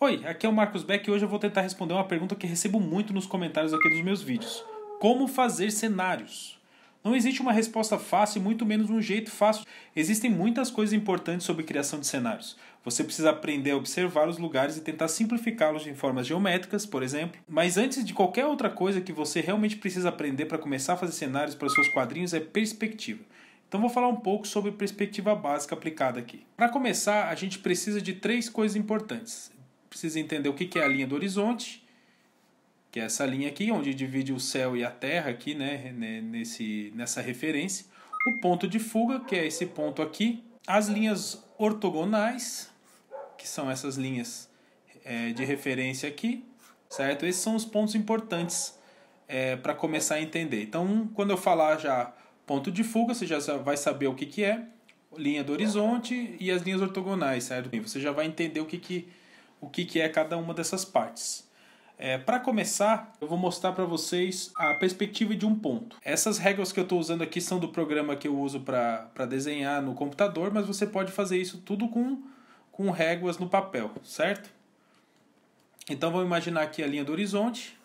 Oi, aqui é o Marcos Beck e hoje eu vou tentar responder uma pergunta que recebo muito nos comentários aqui dos meus vídeos. Como fazer cenários? Não existe uma resposta fácil, muito menos um jeito fácil. Existem muitas coisas importantes sobre criação de cenários. Você precisa aprender a observar os lugares e tentar simplificá-los em formas geométricas, por exemplo. Mas antes de qualquer outra coisa que você realmente precisa aprender para começar a fazer cenários para os seus quadrinhos é perspectiva. Então vou falar um pouco sobre perspectiva básica aplicada aqui. Para começar, a gente precisa de 3 coisas importantes. Precisa entender o que é a linha do horizonte, que é essa linha aqui, onde divide o céu e a terra aqui, né, nessa referência. O ponto de fuga, que é esse ponto aqui. As linhas ortogonais, que são essas linhas de referência aqui, certo? Esses são os pontos importantes para começar a entender. Então, quando eu falar já ponto de fuga, você já vai saber o que é, linha do horizonte e as linhas ortogonais, certo? Você já vai entender o que é cada uma dessas partes. Para começar, eu vou mostrar para vocês a perspectiva de um ponto. Essas regras que eu estou usando aqui são do programa que eu uso para desenhar no computador, mas você pode fazer isso tudo com réguas no papel, certo? Então vamos imaginar aqui a linha do horizonte,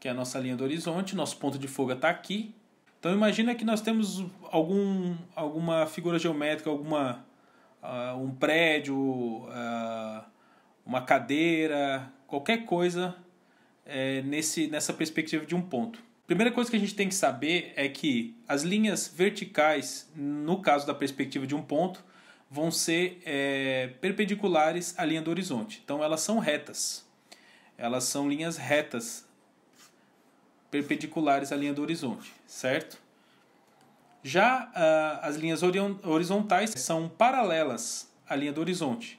que é a nossa linha do horizonte, nosso ponto de fuga está aqui. Então imagina que nós temos alguma figura geométrica, um prédio, uma cadeira, qualquer coisa nessa perspectiva de um ponto. Primeira coisa que a gente tem que saber é que as linhas verticais, no caso da perspectiva de um ponto, vão ser perpendiculares à linha do horizonte. Então elas são retas. Elas são linhas retas, perpendiculares à linha do horizonte, certo? Já as linhas horizontais são paralelas à linha do horizonte.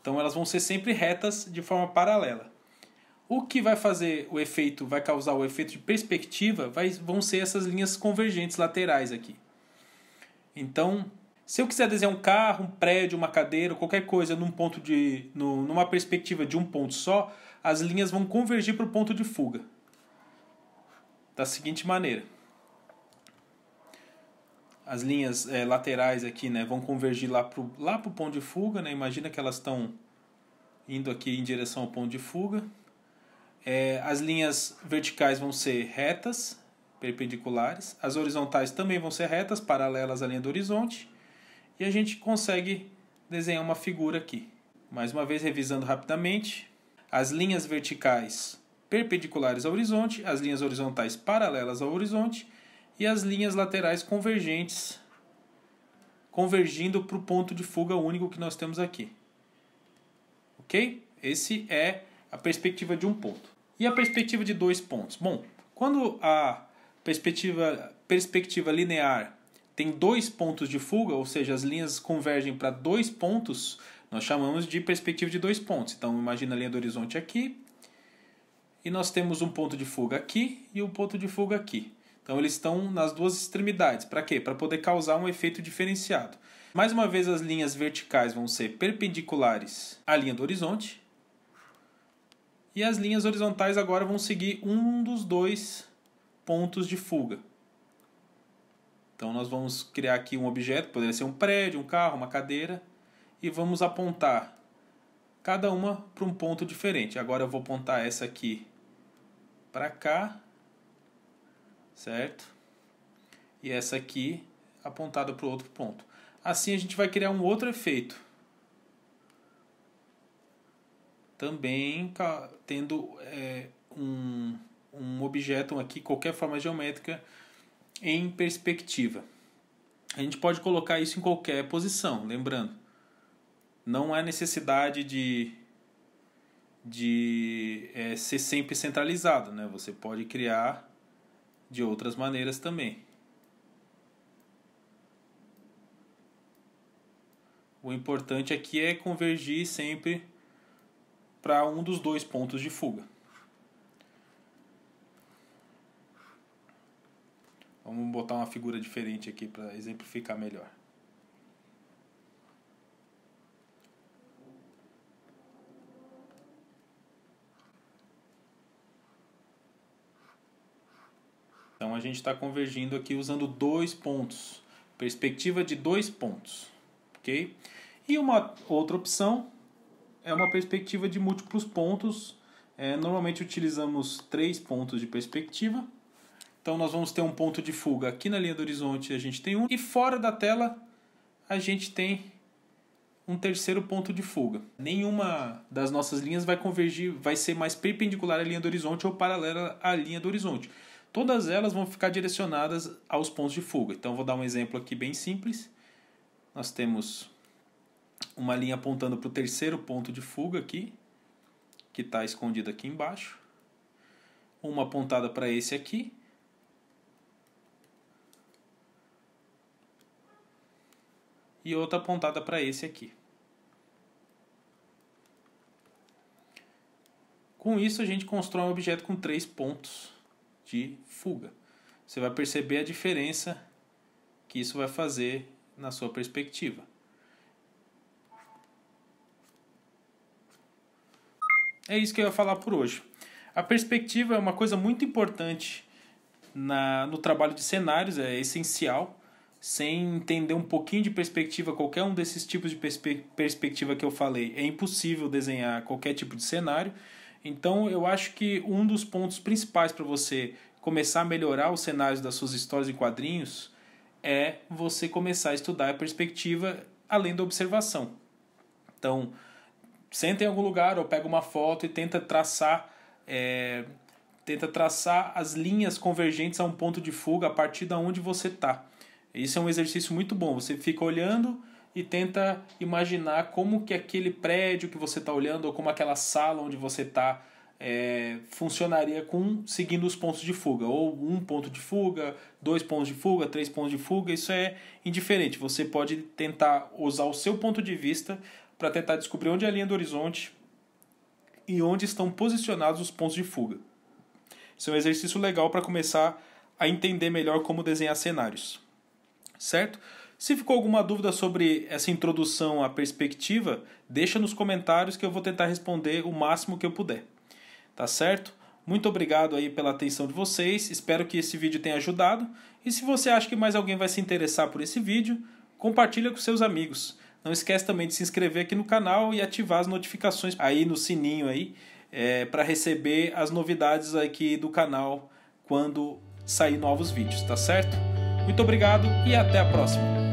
Então elas vão ser sempre retas de forma paralela. O que vai fazer o efeito, vai causar o efeito de perspectiva, vão ser essas linhas convergentes laterais aqui. Então, se eu quiser desenhar um carro, um prédio, uma cadeira, qualquer coisa numa perspectiva de um ponto só, as linhas vão convergir para o ponto de fuga. Da seguinte maneira. As linhas laterais aqui, né, vão convergir lá pro ponto de fuga, né? Imagina que elas estão indo aqui em direção ao ponto de fuga. As linhas verticais vão ser retas, perpendiculares. As horizontais também vão ser retas, paralelas à linha do horizonte. E a gente consegue desenhar uma figura aqui. Mais uma vez, revisando rapidamente. As linhas verticais perpendiculares ao horizonte, as linhas horizontais paralelas ao horizonte e as linhas laterais convergentes, convergindo para o ponto de fuga único que nós temos aqui. Ok? Esse é a perspectiva de um ponto. E a perspectiva de 2 pontos? Bom, quando a perspectiva linear tem 2 pontos de fuga, ou seja, as linhas convergem para 2 pontos, nós chamamos de perspectiva de 2 pontos. Então, imagina a linha do horizonte aqui, e nós temos um ponto de fuga aqui e um ponto de fuga aqui. Então eles estão nas duas extremidades. Para quê? Para poder causar um efeito diferenciado. Mais uma vez, as linhas verticais vão ser perpendiculares à linha do horizonte. E as linhas horizontais agora vão seguir um dos 2 pontos de fuga. Então nós vamos criar aqui um objeto, poderia ser um prédio, um carro, uma cadeira, e vamos apontar cada uma para um ponto diferente. Agora eu vou apontar essa aqui para cá, certo? E essa aqui apontada para o outro ponto. Assim a gente vai criar um outro efeito. Também tendo um objeto aqui, qualquer forma geométrica, em perspectiva. A gente pode colocar isso em qualquer posição, lembrando. Não há necessidade de ser sempre centralizado, né? Você pode criar de outras maneiras também. O importante aqui é convergir sempre para um dos 2 pontos de fuga. Vamos botar uma figura diferente aqui para exemplificar melhor. Então a gente está convergindo aqui usando 2 pontos. Perspectiva de 2 pontos. Ok? E uma outra opção é uma perspectiva de múltiplos pontos. Normalmente utilizamos 3 pontos de perspectiva. Então nós vamos ter um ponto de fuga aqui na linha do horizonte, a gente tem um. E fora da tela a gente tem um terceiro ponto de fuga. Nenhuma das nossas linhas vai convergir, vai ser mais perpendicular à linha do horizonte ou paralela à linha do horizonte. Todas elas vão ficar direcionadas aos pontos de fuga. Então vou dar um exemplo aqui bem simples. Nós temos uma linha apontando para o terceiro ponto de fuga aqui, que está escondido aqui embaixo. Uma apontada para esse aqui. E outra apontada para esse aqui. Com isso a gente constrói um objeto com 3 pontos de fuga. Você vai perceber a diferença que isso vai fazer na sua perspectiva. É isso que eu ia falar por hoje. A perspectiva é uma coisa muito importante no trabalho de cenários, é essencial. Sem entender um pouquinho de perspectiva, qualquer um desses tipos de perspectiva que eu falei, é impossível desenhar qualquer tipo de cenário. Então eu acho que um dos pontos principais para você começar a melhorar os cenários das suas histórias em quadrinhos é você começar a estudar a perspectiva além da observação. Então, senta em algum lugar ou pega uma foto e tenta traçar as linhas convergentes a um ponto de fuga a partir de onde você está. Isso é um exercício muito bom. Você fica olhando e tenta imaginar como que aquele prédio que você está olhando ou como aquela sala onde você está funcionaria seguindo os pontos de fuga. Ou 1 ponto de fuga, 2 pontos de fuga, 3 pontos de fuga. Isso é indiferente. Você pode tentar usar o seu ponto de vista para tentar descobrir onde é a linha do horizonte e onde estão posicionados os pontos de fuga. Isso é um exercício legal para começar a entender melhor como desenhar cenários. Certo? Se ficou alguma dúvida sobre essa introdução à perspectiva, deixa nos comentários que eu vou tentar responder o máximo que eu puder. Tá certo? Muito obrigado aí pela atenção de vocês, espero que esse vídeo tenha ajudado. E se você acha que mais alguém vai se interessar por esse vídeo, compartilha com seus amigos. Não esquece também de se inscrever aqui no canal e ativar as notificações aí no sininho aí, para receber as novidades aqui do canal quando sair novos vídeos, tá certo? Muito obrigado e até a próxima!